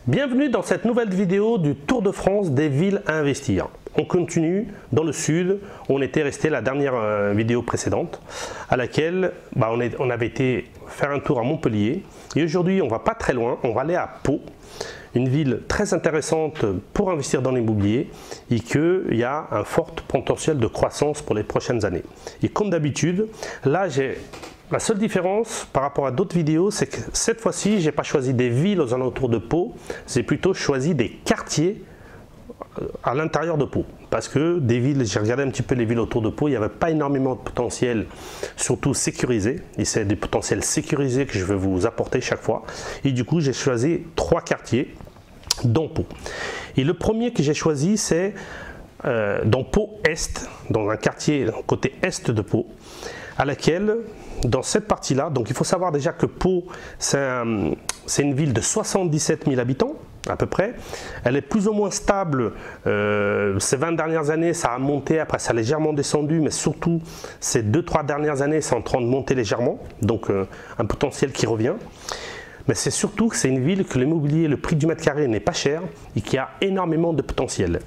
Bienvenue dans cette nouvelle vidéo du Tour de France des villes à investir. On continue dans le sud, on était resté la dernière vidéo précédente à laquelle on avait été faire un tour à Montpellier. Et aujourd'hui on va pas très loin, on va aller à Pau, une ville très intéressante pour investir dans l'immobilier et qu'il y a un fort potentiel de croissance pour les prochaines années. Et comme d'habitude, là la seule différence par rapport à d'autres vidéos, c'est que cette fois-ci, je n'ai pas choisi des villes aux alentours de Pau, j'ai plutôt choisi des quartiers à l'intérieur de Pau. Parce que des villes, j'ai regardé un petit peu les villes autour de Pau, il n'y avait pas énormément de potentiel, surtout sécurisé. Et c'est des potentiels sécurisés que je vais vous apporter chaque fois. Et du coup, j'ai choisi 3 quartiers dans Pau. Et le premier que j'ai choisi, c'est dans Pau Est, dans un quartier côté Est de Pau, à laquelle, dans cette partie-là, donc il faut savoir déjà que Pau, c'est une ville de 77 000 habitants, à peu près. Elle est plus ou moins stable. Ces 20 dernières années, ça a monté, après ça a légèrement descendu, mais surtout ces 2-3 dernières années, c'est en train de monter légèrement, donc un potentiel qui revient. Mais c'est surtout que c'est une ville que l'immobilier, le prix du mètre carré n'est pas cher et qui a énormément de potentiel.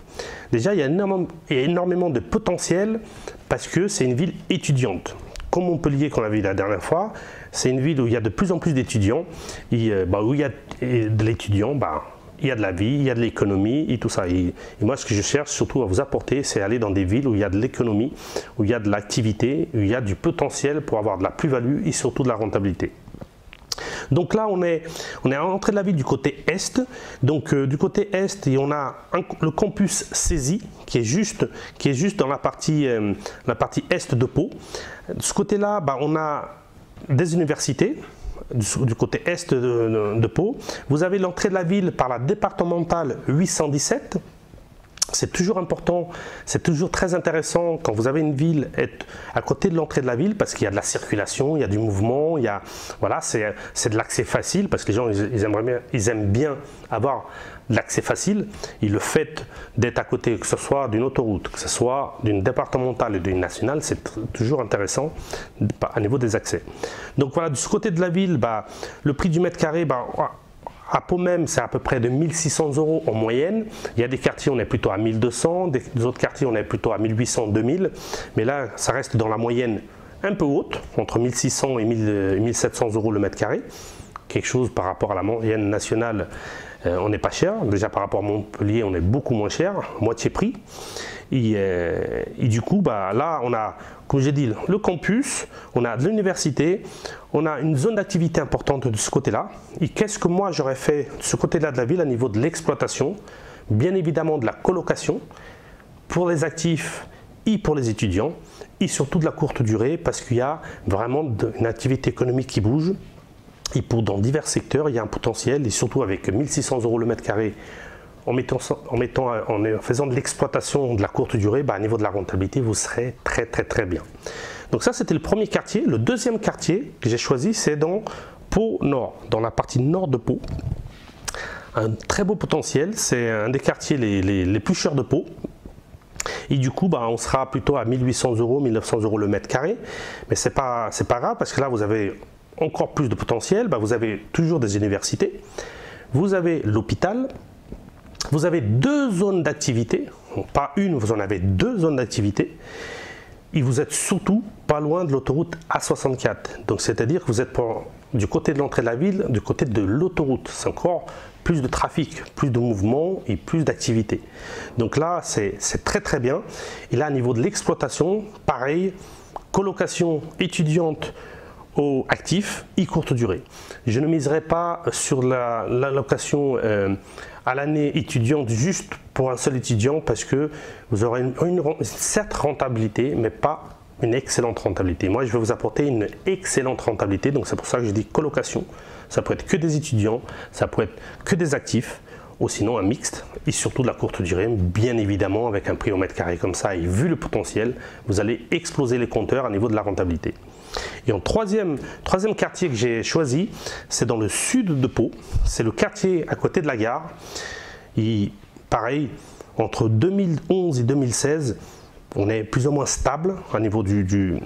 Déjà, il y a énormément de potentiel parce que c'est une ville étudiante. Comme Montpellier qu'on a vu la dernière fois, c'est une ville où il y a de plus en plus d'étudiants. Où il y a de l'étudiant, il y a de la vie, il y a de l'économie et tout ça. Et moi, ce que je cherche surtout à vous apporter, c'est aller dans des villes où il y a de l'économie, où il y a de l'activité, où il y a du potentiel pour avoir de la plus-value et surtout de la rentabilité. Donc là, on est à l'entrée de la ville du côté Est. Donc du côté Est, on a le campus CESI qui est juste dans la partie Est de Pau. De ce côté-là, on a des universités. Du côté Est de Pau. Vous avez l'entrée de la ville par la départementale 817. C'est toujours important, c'est toujours très intéressant quand vous avez une ville être à côté de l'entrée de la ville parce qu'il y a de la circulation, il y a du mouvement, c'est de l'accès facile parce que les gens ils aiment bien avoir de l'accès facile. Et le fait d'être à côté, que ce soit d'une autoroute, que ce soit d'une départementale et d'une nationale, c'est toujours intéressant à niveau des accès. Donc voilà, de ce côté de la ville, le prix du mètre carré, à Pau même, c'est à peu près de 1 600 € en moyenne. Il y a des quartiers, on est plutôt à 1 200, des autres quartiers, on est plutôt à 1 800, 2 000. Mais là, ça reste dans la moyenne un peu haute, entre 1 600 et 1 700 € le mètre carré. Quelque chose par rapport à la moyenne nationale, on n'est pas cher. Déjà par rapport à Montpellier, on est beaucoup moins cher, moitié prix. Et du coup, là, on a, comme j'ai dit, le campus, on a de l'université, on a une zone d'activité importante de ce côté-là. Et qu'est-ce que moi j'aurais fait de ce côté-là de la ville à niveau de l'exploitation? Bien évidemment de la colocation pour les actifs et pour les étudiants, et surtout de la courte durée, parce qu'il y a vraiment une activité économique qui bouge. Et dans divers secteurs, il y a un potentiel, et surtout avec 1 600 € le mètre carré, en faisant de l'exploitation de la courte durée, à niveau de la rentabilité, vous serez très très très bien. Donc ça, c'était le premier quartier. Le deuxième quartier que j'ai choisi, c'est dans Pau Nord, dans la partie nord de Pau. Un très beau potentiel, c'est un des quartiers les plus chers de Pau. Et du coup, on sera plutôt à 1 800 €, 1 900 € le mètre carré. Mais c'est pas grave, parce que là, vous avez encore plus de potentiel. Vous avez toujours des universités, vous avez l'hôpital, vous avez 2 zones d'activité, pas une, vous en avez 2 zones d'activité, et vous êtes surtout pas loin de l'autoroute A64. Donc c'est-à-dire que vous êtes du côté de l'entrée de la ville, du côté de l'autoroute. C'est encore plus de trafic, plus de mouvement et plus d'activité. Donc là, c'est très très bien. Et là, au niveau de l'exploitation, pareil, colocation étudiante aux actifs et courte durée. Je ne miserai pas sur la location à l'année étudiante juste pour un seul étudiant parce que vous aurez une certes rentabilité mais pas une excellente rentabilité. Moi je vais vous apporter une excellente rentabilité, donc c'est pour ça que je dis colocation. Ça peut être que des étudiants, ça peut être que des actifs ou sinon un mixte et surtout de la courte durée, bien évidemment avec un prix au mètre carré comme ça et vu le potentiel, vous allez exploser les compteurs à niveau de la rentabilité. Et en troisième quartier que j'ai choisi, c'est dans le sud de Pau, c'est le quartier à côté de la gare. Et pareil, entre 2011 et 2016, on est plus ou moins stable au niveau de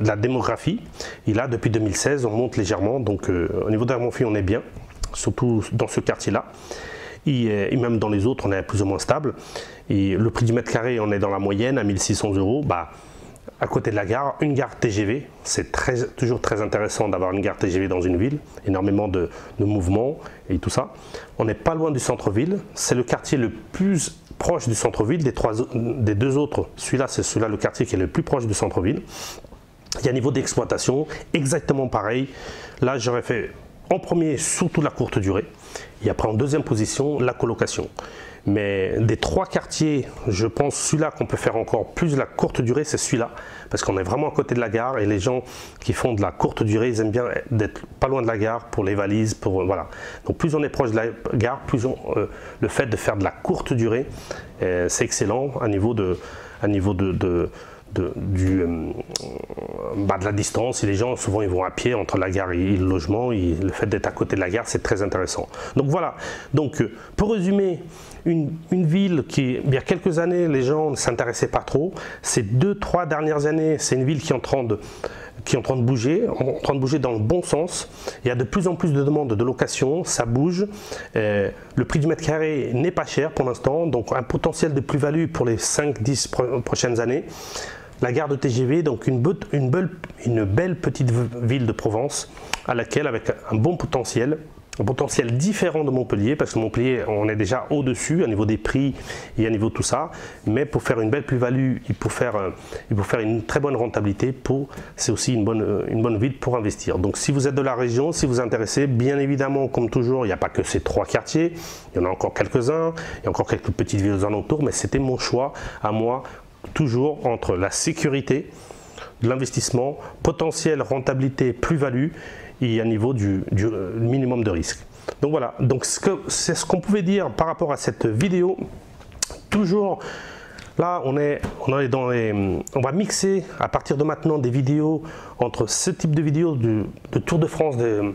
la démographie. Et là, depuis 2016, on monte légèrement, donc au niveau de la démographie, on est bien. surtout dans ce quartier-là. Et même dans les autres, on est plus ou moins stable. Et le prix du mètre carré, on est dans la moyenne à 1600 €. Bah, à côté de la gare, une gare TGV, c'est toujours très intéressant d'avoir une gare TGV dans une ville, énormément de mouvements et tout ça. On n'est pas loin du centre-ville, c'est le quartier le plus proche du centre-ville, des deux autres, celui-là c'est le quartier qui est le plus proche du centre-ville. Il y a un niveau d'exploitation exactement pareil. Là j'aurais fait en premier surtout la courte durée et après en deuxième position la colocation. Mais des trois quartiers, je pense celui-là qu'on peut faire encore plus la courte durée, c'est celui-là. Parce qu'on est vraiment à côté de la gare et les gens qui font de la courte durée, ils aiment bien d'être pas loin de la gare pour les valises, voilà. Donc plus on est proche de la gare, plus le fait de faire de la courte durée, c'est excellent à niveau de la distance. Et les gens souvent ils vont à pied entre la gare et le logement, et le fait d'être à côté de la gare c'est très intéressant. Donc voilà, donc pour résumer, une ville qui il y a quelques années les gens ne s'intéressaient pas trop, ces 2-3 dernières années c'est une ville qui est en train de bouger dans le bon sens. Il y a de plus en plus de demandes de location, ça bouge. Le prix du mètre carré n'est pas cher pour l'instant, donc un potentiel de plus-value pour les 5-10 prochaines années. La gare de TGV, donc une belle petite ville de Provence à laquelle avec un bon potentiel. Un potentiel différent de Montpellier, parce que Montpellier, on est déjà au-dessus, à niveau des prix et à niveau de tout ça. Mais pour faire une belle plus-value, il faut faire une très bonne rentabilité. C'est aussi une bonne ville pour investir. Donc si vous êtes de la région, si vous vous intéressez, bien évidemment, comme toujours, il n'y a pas que ces trois quartiers. Il y en a encore quelques-uns, il y a encore quelques petites villes aux alentours, mais c'était mon choix à moi, toujours entre la sécurité, l'investissement, potentiel, rentabilité, plus-value, et à niveau du minimum de risque. Donc voilà, donc c'est ce qu'on pouvait dire par rapport à cette vidéo. Toujours là on va mixer à partir de maintenant des vidéos entre ce type de vidéos de Tour de France Tour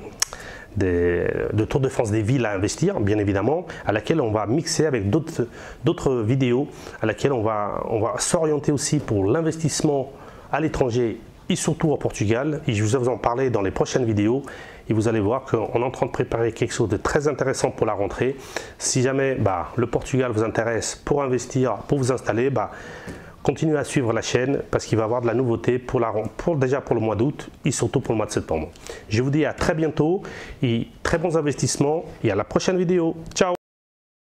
de France des villes à investir, bien évidemment, à laquelle on va mixer avec d'autres vidéos à laquelle on va s'orienter aussi pour l'investissement à l'étranger et surtout au Portugal, et je vais vous en parler dans les prochaines vidéos, et vous allez voir qu'on est en train de préparer quelque chose de très intéressant pour la rentrée. Si jamais le Portugal vous intéresse pour investir, pour vous installer, continuez à suivre la chaîne parce qu'il va y avoir de la nouveauté déjà pour le mois d'août et surtout pour le mois de septembre. Je vous dis à très bientôt et très bons investissements et à la prochaine vidéo. Ciao!